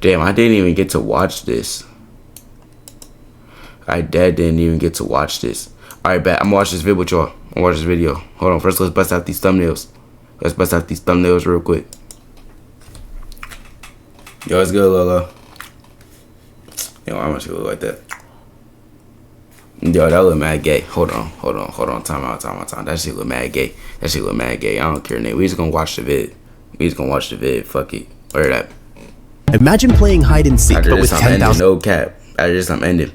Damn, I didn't even get to watch this. I didn't even get to watch this. Alright, bet. I'm gonna watch this video with y'all. I'm gonna watch this video. Hold on. First, let's bust out these thumbnails. Let's bust out these thumbnails real quick. Yo, it's good, Lolo. Yo, how much you look like that? Yo, that look mad gay. Hold on. Time out. That shit look mad gay. I don't care, nigga. We just gonna watch the vid. Fuck it. Where that? Imagine playing hide and seek, but with 10,000. No cap. After this, I'm ending.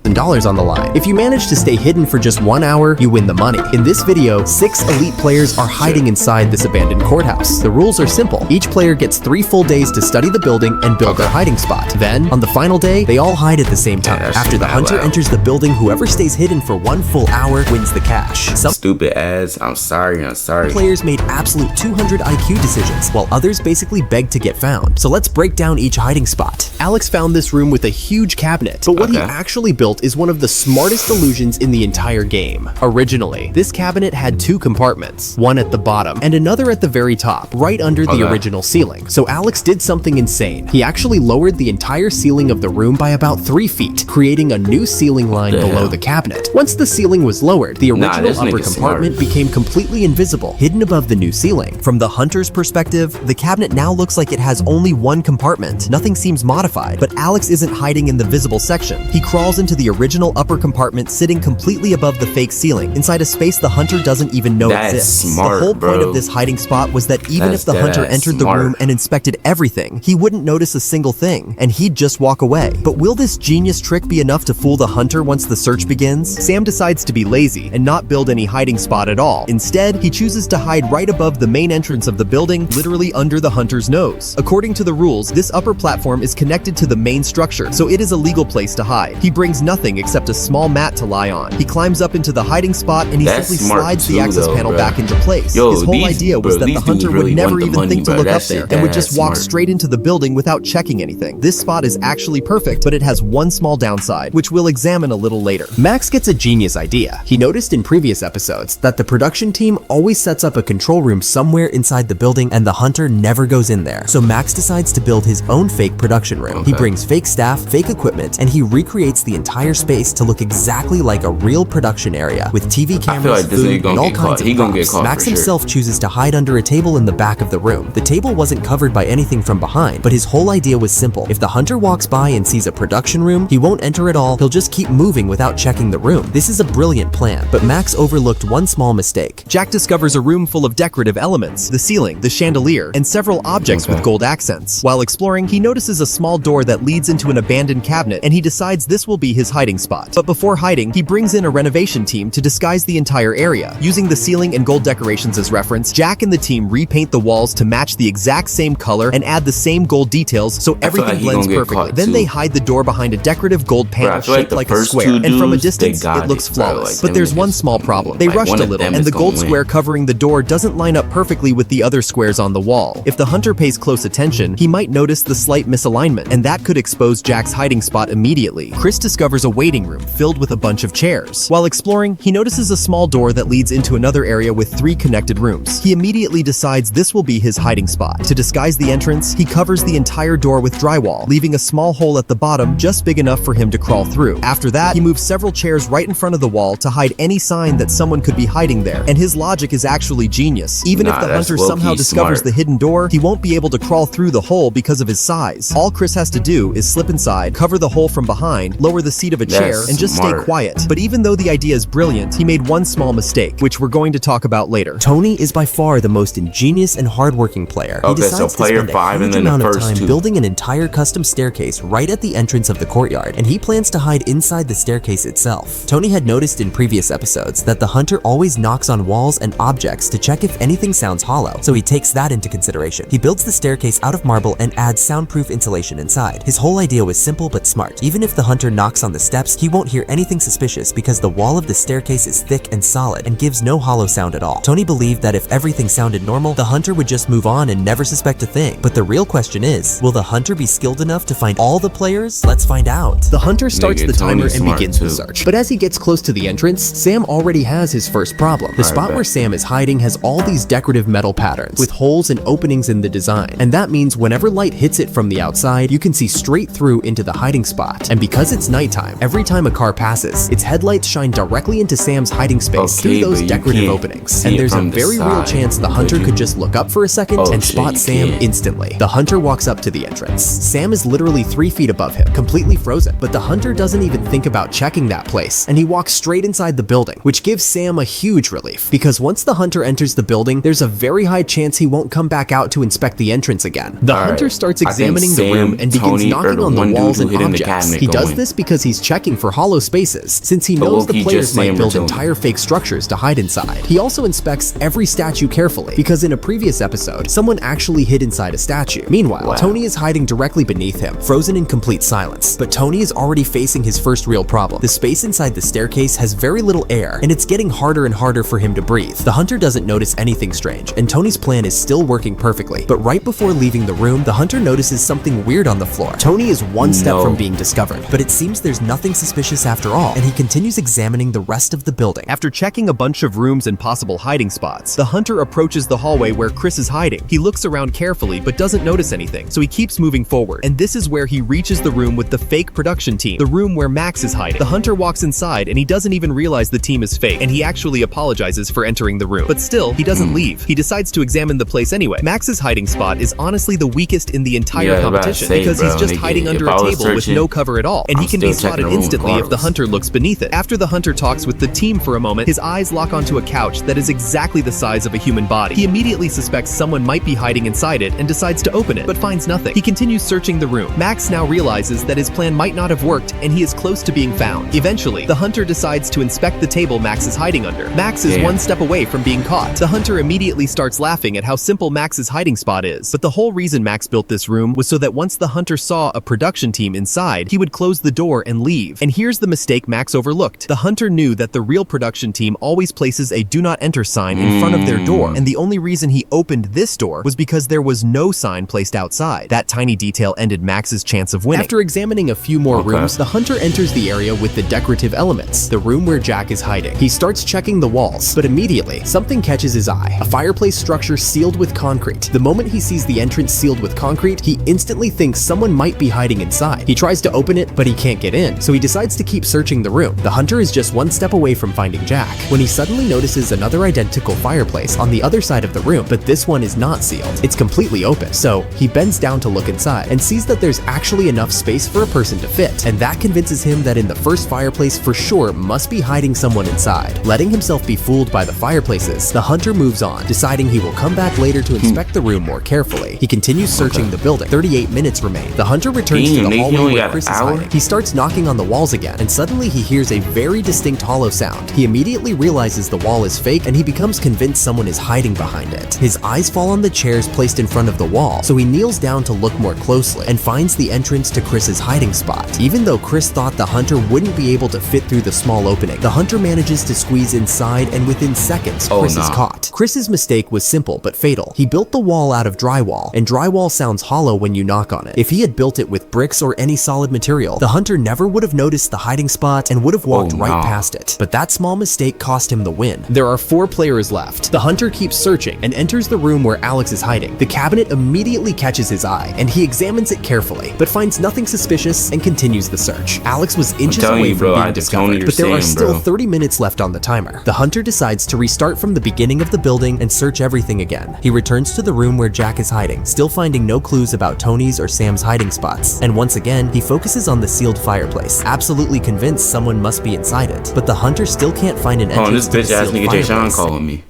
$1,000 on the line. If you manage to stay hidden for just 1 hour, you win the money. In this video, 6 elite players are hiding inside this abandoned courthouse. The rules are simple. Each player gets 3 full days to study the building and build their hiding spot. Then, on the final day, they all hide at the same time. After the hunter enters the building, whoever stays hidden for 1 full hour wins the cash. Some stupid ass. I'm sorry. Players made absolute 200 IQ decisions, while others basically begged to get found. So let's break down each hiding spot. Alex found this room with a huge cabinet, but what he actually built is one of the smartest illusions in the entire game. Originally, this cabinet had 2 compartments, one at the bottom and another at the very top, right under the original ceiling. So Alex did something insane. He actually lowered the entire ceiling of the room by about 3 feet, creating a new ceiling line below the cabinet. Once the ceiling was lowered, the original upper compartment became completely invisible, hidden above the new ceiling. From the hunter's perspective, the cabinet now looks like it has only 1 compartment. Nothing seems modified, but Alex isn't hiding in the visible section. He crawls into the original upper compartment sitting completely above the fake ceiling, inside a space the hunter doesn't even know exists. Smart, the whole point of this hiding spot was that even if the hunter entered the room and inspected everything, he wouldn't notice a single thing, and he'd just walk away. But will this genius trick be enough to fool the hunter once the search begins? Sam decides to be lazy and not build any hiding spot at all. Instead, he chooses to hide right above the main entrance of the building, literally under the hunter's nose. According to the rules, this upper platform is connected to the main structure, so it is a legal place to hide. He brings nothing except a small mat to lie on. He climbs up into the hiding spot and he simply slides the access panel back into place. His whole idea was that the hunter would never even think to look up there and would just walk straight into the building without checking anything. This spot is actually perfect, but it has one small downside, which we'll examine a little later. Max gets a genius idea. He noticed in previous episodes that the production team always sets up a control room somewhere inside the building and the hunter never goes in there. So Max decides to build his own fake production room. He brings fake staff, fake equipment, and he recreates the entire space to look exactly like a real production area with TV cameras, food, and all kinds of props. Max himself chooses to hide under a table in the back of the room. The table wasn't covered by anything from behind, but his whole idea was simple. If the hunter walks by and sees a production room, he won't enter at all. He'll just keep moving without checking the room. This is a brilliant plan, but Max overlooked one small mistake. Jack discovers a room full of decorative elements, the ceiling, the chandelier, and several objects with gold accents. While exploring, he notices a small door that leads into an abandoned cabinet, and he decides this will be his hiding spot. But before hiding, he brings in a renovation team to disguise the entire area. Using the ceiling and gold decorations as reference, Jack and the team repaint the walls to match the exact same color and add the same gold details so everything blends perfectly. Then they hide the door behind a decorative gold panel shaped like a square, and from a distance, it looks flawless. But there's one small problem. They rushed a little, and the gold square covering the door doesn't line up perfectly with the other squares on the wall. If the hunter pays close attention, he might notice the slight misalignment, and that could expose Jack's hiding spot immediately. Chris discovers a waiting room filled with a bunch of chairs. While exploring, he notices a small door that leads into another area with 3 connected rooms. He immediately decides this will be his hiding spot. To disguise the entrance, he covers the entire door with drywall, leaving a small hole at the bottom just big enough for him to crawl through. After that, he moves several chairs right in front of the wall to hide any sign that someone could be hiding there. And his logic is actually genius. Even if the hunter somehow discovers the hidden door, he won't be able to crawl through the hole because of his size. All Chris has to do is slip inside, cover the hole from behind, lower the seat of a chair, and just stay quiet. But even though the idea is brilliant, he made one small mistake, which we're going to talk about later. Tony is by far the most ingenious and hardworking player. He decides to spend a huge amount of time building an entire custom staircase right at the entrance of the courtyard, and he plans to hide inside the staircase itself. Tony had noticed in previous episodes that the hunter always knocks on walls and objects to check if anything sounds hollow, so he takes that into consideration. He builds the staircase out of marble and adds soundproof insulation inside. His whole idea was simple but smart. Even if the hunter knocks on the the steps, he won't hear anything suspicious because the wall of the staircase is thick and solid and gives no hollow sound at all. Tony believed that if everything sounded normal, the hunter would just move on and never suspect a thing. But the real question is, will the hunter be skilled enough to find all the players? Let's find out. The hunter starts the timer and begins the search. But as he gets close to the entrance, Sam already has his first problem. The spot where Sam is hiding has all these decorative metal patterns with holes and openings in the design. And that means whenever light hits it from the outside, you can see straight through into the hiding spot. And because it's nighttime, every time a car passes, its headlights shine directly into Sam's hiding space through those decorative openings. And there's a very real chance the hunter could just look up for a second and spot Sam instantly. The hunter walks up to the entrance. Sam is literally 3 feet above him, completely frozen, but the hunter doesn't even think about checking that place, and he walks straight inside the building, which gives Sam a huge relief, because once the hunter enters the building, there's a very high chance he won't come back out to inspect the entrance again. The hunter starts examining the room and begins knocking on the walls and objects. He does this because he's checking for hollow spaces, since he knows the players might build entire fake structures to hide inside. He also inspects every statue carefully, because in a previous episode, someone actually hid inside a statue. Meanwhile, Tony is hiding directly beneath him, frozen in complete silence. But Tony is already facing his first real problem. The space inside the staircase has very little air, and it's getting harder and harder for him to breathe. The hunter doesn't notice anything strange, and Tony's plan is still working perfectly. But right before leaving the room, the hunter notices something weird on the floor. Tony is one step from being discovered, but it seems there's nothing suspicious after all, and he continues examining the rest of the building. After checking a bunch of rooms and possible hiding spots, the hunter approaches the hallway where Chris is hiding. He looks around carefully but doesn't notice anything, so he keeps moving forward. And this is where he reaches the room with the fake production team, the room where Max is hiding. The hunter walks inside and he doesn't even realize the team is fake, and he actually apologizes for entering the room. But still, he doesn't leave. He decides to examine the place anyway. Max's hiding spot is honestly the weakest in the entire competition because he's just hiding under a table with no cover at all, and he can be spotted instantly if the hunter looks beneath it. After the hunter talks with the team for a moment, his eyes lock onto a couch that is exactly the size of a human body. He immediately suspects someone might be hiding inside it and decides to open it, but finds nothing. He continues searching the room. Max now realizes that his plan might not have worked, and he is close to being found. Eventually, the hunter decides to inspect the table Max is hiding under. Max is one step away from being caught. The hunter immediately starts laughing at how simple Max's hiding spot is. But the whole reason Max built this room was so that once the hunter saw a production team inside, he would close the door and leave. And here's the mistake Max overlooked. The hunter knew that the real production team always places a do not enter sign in front of their door, and the only reason he opened this door was because there was no sign placed outside. That tiny detail ended Max's chance of winning. After examining a few more rooms, the hunter enters the area with the decorative elements, the room where Jack is hiding. He starts checking the walls, but immediately, something catches his eye. A fireplace structure sealed with concrete. The moment he sees the entrance sealed with concrete, he instantly thinks someone might be hiding inside. He tries to open it, but he can't get in, so he decides to keep searching the room. The hunter is just one step away from finding Jack, when he suddenly notices another identical fireplace on the other side of the room, but this one is not sealed. It's completely open. So he bends down to look inside and sees that there's actually enough space for a person to fit, and that convinces him that in the first fireplace for sure must be hiding someone inside. Letting himself be fooled by the fireplaces, the hunter moves on, deciding he will come back later to inspect the room more carefully. He continues searching the building. 38 minutes remain. The hunter returns to the hallway where Chris is hiding. He starts knocking on the walls again, and suddenly he hears a very distinct hollow sound. He immediately realizes the wall is fake, and he becomes convinced someone is hiding behind it. His eyes fall on the chairs placed in front of the wall, so he kneels down to look more closely and finds the entrance to Chris's hiding spot. Even though Chris thought the hunter wouldn't be able to fit through the small opening, the hunter manages to squeeze inside, and within seconds, Chris is caught. Chris's mistake was simple but fatal. He built the wall out of drywall, and drywall sounds hollow when you knock on it. If he had built it with bricks or any solid material, the hunter never would have noticed the hiding spot and would have walked right past it. But that small mistake cost him the win. There are 4 players left. The hunter keeps searching and enters the room where Alex is hiding. The cabinet immediately catches his eye, and he examines it carefully, but finds nothing suspicious and continues the search. Alex was inches away from being discovered, but there are still 30 minutes left on the timer. The hunter decides to restart from the beginning of the building and search everything again. He returns to the room where Jack is hiding, still finding no clues about Tony's or Sam's hiding spots. And once again, he focuses on the sealed fireplace, absolutely convinced someone must be inside it. But the hunter still can't find an entrance to the sealed fireplace. This bitch ass nigga Jay Sean calling me.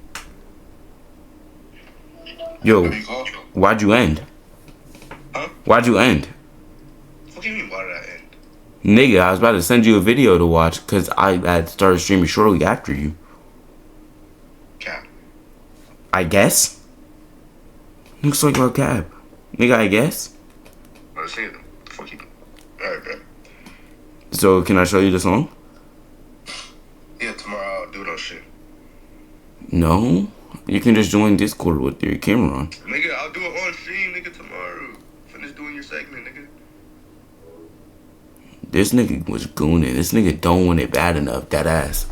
Yo, why'd you end? Huh? Why'd you end? What do you mean, why did I end? Nigga, I was about to send you a video to watch because I had started streaming shortly after you. Cap. I guess? Looks like a cab. Nigga, I guess? Let's see them. Fuck you. Alright, bro. So can I show you the song? Yeah, tomorrow I'll do those shit. No. You can just join Discord with your camera on. Nigga, I'll do it on stream, nigga, tomorrow. Finish doing your segment, nigga. This nigga was gooning. This nigga don't want it bad enough. That ass.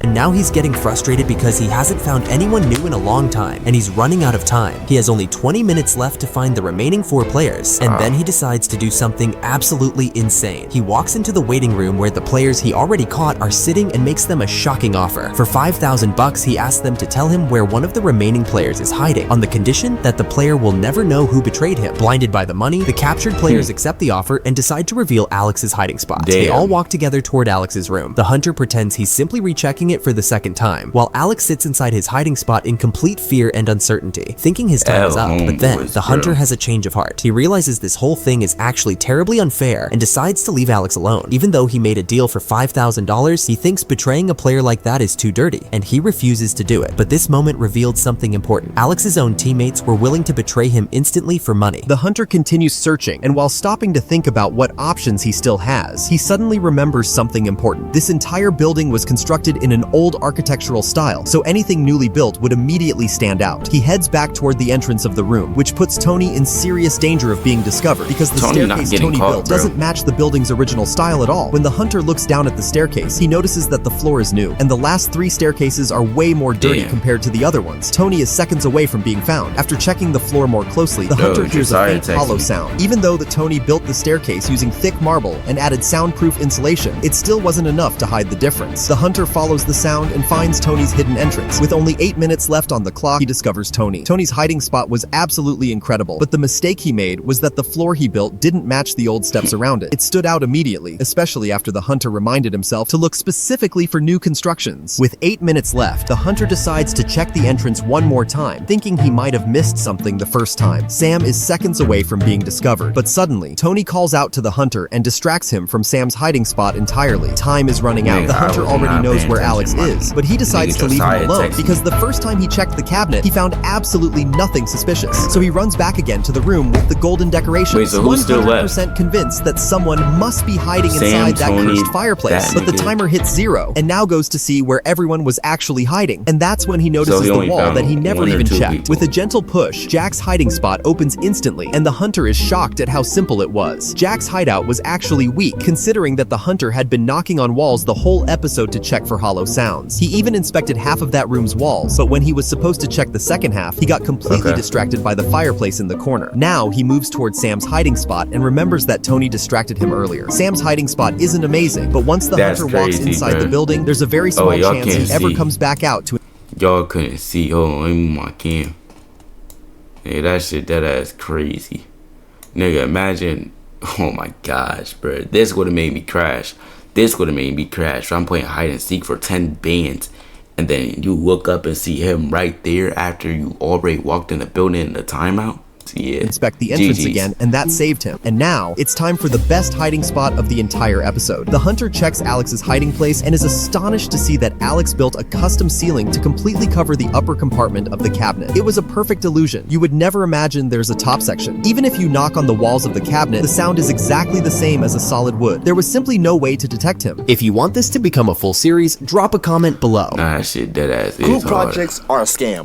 And now he's getting frustrated because he hasn't found anyone new in a long time, and he's running out of time. He has only 20 minutes left to find the remaining 4 players, and then he decides to do something absolutely insane. He walks into the waiting room where the players he already caught are sitting and makes them a shocking offer. For 5,000 bucks, he asks them to tell him where one of the remaining players is hiding, on the condition that the player will never know who betrayed him. Blinded by the money, the captured players accept the offer and decide to reveal Alex's hiding spot. They all walk together toward Alex's room. The hunter pretends he's simply rechecking it for the second time, while Alex sits inside his hiding spot in complete fear and uncertainty, thinking his time is up. But then, the hunter has a change of heart. He realizes this whole thing is actually terribly unfair and decides to leave Alex alone. Even though he made a deal for $5,000, he thinks betraying a player like that is too dirty, and he refuses to do it. But this moment revealed something important. Alex's own teammates were willing to betray him instantly for money. The hunter continues searching, and while stopping to think about what options he still has, he suddenly remembers something important. This entire building was constructed in an old architectural style, so anything newly built would immediately stand out. He heads back toward the entrance of the room, which puts Tony in serious danger of being discovered because the staircase Tony built doesn't match the building's original style at all. When the hunter looks down at the staircase, he notices that the floor is new, and the last 3 staircases are way more dirty compared to the other ones. Tony is seconds away from being found. After checking the floor more closely, the hunter hears a faint hollow sound. Even though Tony built the staircase using thick marble and added soundproof insulation, it still wasn't enough to hide the difference. The hunter follows the sound and finds Tony's hidden entrance. With only 8 minutes left on the clock, he discovers Tony. Tony's hiding spot was absolutely incredible, but the mistake he made was that the floor he built didn't match the old steps around it. It stood out immediately, especially after the hunter reminded himself to look specifically for new constructions. With 8 minutes left, the hunter decides to check the entrance one more time, thinking he might have missed something the first time. Sam is seconds away from being discovered, but suddenly, Tony calls out to the hunter and distracts him from Sam's hiding spot entirely. Time is running out. The hunter already knows where Alex is, but he decides to leave him alone because the first time he checked the cabinet, he found absolutely nothing suspicious. So he runs back again to the room with the golden decorations. Wait, so who's still left? 100% convinced that someone must be hiding inside that cursed fireplace. But the timer hits 0 and now goes to see where everyone was actually hiding. And that's when he notices the wall that he never even checked. With a gentle push, Jack's hiding spot opens instantly, and the hunter is shocked at how simple it was. Jack's hideout was actually weak, considering that the hunter had been knocking on walls the whole episode to check for hollow sounds. He even inspected half of that room's walls, but when he was supposed to check the second half, he got completely distracted by the fireplace in the corner. Now he moves towards Sam's hiding spot and remembers that Tony distracted him earlier. Sam's hiding spot isn't amazing, but once the hunter walks inside the building, there's a very small chance he ever comes back out to. Y'all couldn't see. Hold on, let me move my cam. Hey, that shit, that ass crazy. Nigga, imagine. Oh my gosh, bro. This would have made me crash. This would have made me crash. I'm playing hide and seek for 10 bands. And then you look up and see him right there after you already walked in the building in the timeout. Yeah. Inspect the entrance again, and that saved him. And now, it's time for the best hiding spot of the entire episode. The hunter checks Alex's hiding place and is astonished to see that Alex built a custom ceiling to completely cover the upper compartment of the cabinet. It was a perfect illusion. You would never imagine there's a top section. Even if you knock on the walls of the cabinet, the sound is exactly the same as a solid wood. There was simply no way to detect him. If you want this to become a full series, drop a comment below. Nah, that shit dead ass. Group projects are a scam.